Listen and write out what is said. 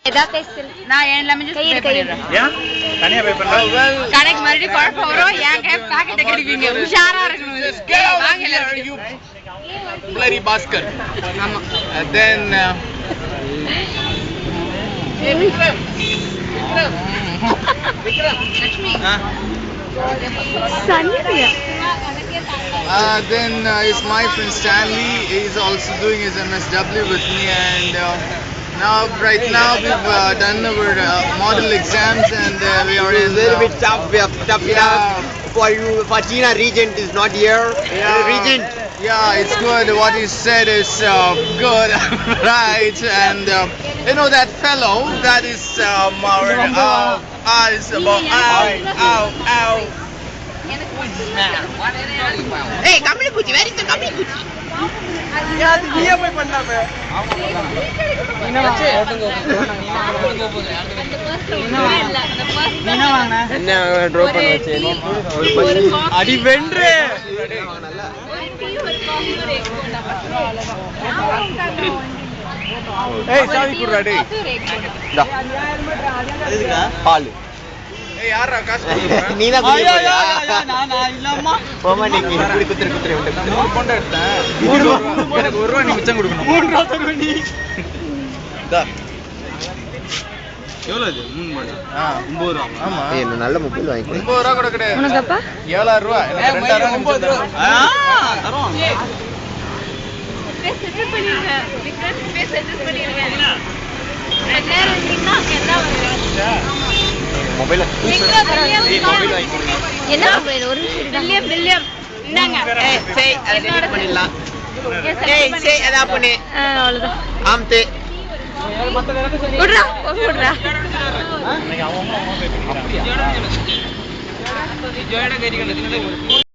ஏதாவது பேசு. நான் எல்லாமே just pay பண்ணிடுறேன். ஏன் தனியா பே பண்ற? கடைக்கு மறுபடியும் குழப்பம் வரும். ஏன் பாக்கெட்டை கடிப்பீங்க? உஷாரா இருக்கணும். வாங்க எல்லாரும். Bloody Bhaskar. ஆமா. And then then is my friend Stanley. He's also doing his MSW with me, and right now we've done our model exams, and we are in. It's a little bit tough. We have tough enough for you. For Gina, Regent is not here. Regent. Yeah, it's good. What he said is good, right? And you know that fellow that is our is about ow. Hey, Kamili Kuchi, where is the Kamili Kuchi? அடி வென்று ஏய் சாவி குடுடா டேய் எதுக்குடா பால் ஏய் யாரா காசு கொடுக்குற நீதான் குடி போறியா நான் இல்லம்மா போமா நீங்க இப்படி குத்துற விட்டு நான் கொண்டு எடுத்தேன் எனக்கு 1 ரூபாய் நீ மிச்சம் கொடுக்கணும் 3 ரூபாய் தருவ நீ டா எவ்வளவு இது 3 மணி 9 ரூபாய் ஆமா ஏய் நான் நல்ல மொபைல் வாங்கிக்கிறேன் 9 ரூபாய் கூட கிடையாது உனக்கப்பா 7000 ரூபாய் எனக்கு 2000 ரூபாய் தரோம் செட்டில் பண்ணிருங்க. விக்ரம் ஸ்பேஸ் செட்டில் பண்ணிருங்க. நேரா நின்னா என்ன வருது? மொபைல் என்ன மொபைல்? ஒரு பில்லியம் இந்தாங்க. ஏய் சே அத டெலீட் பண்ணிடலாம் ஏய் சே அத பண்ணு அவ்வளவுதான். ஆம்தே விடுறா விடுறா. இன்னைக்கு அவன் அம்மா பே பண்ணிக்கிறான் அப்படியே ஜோயடா கறி கண்டது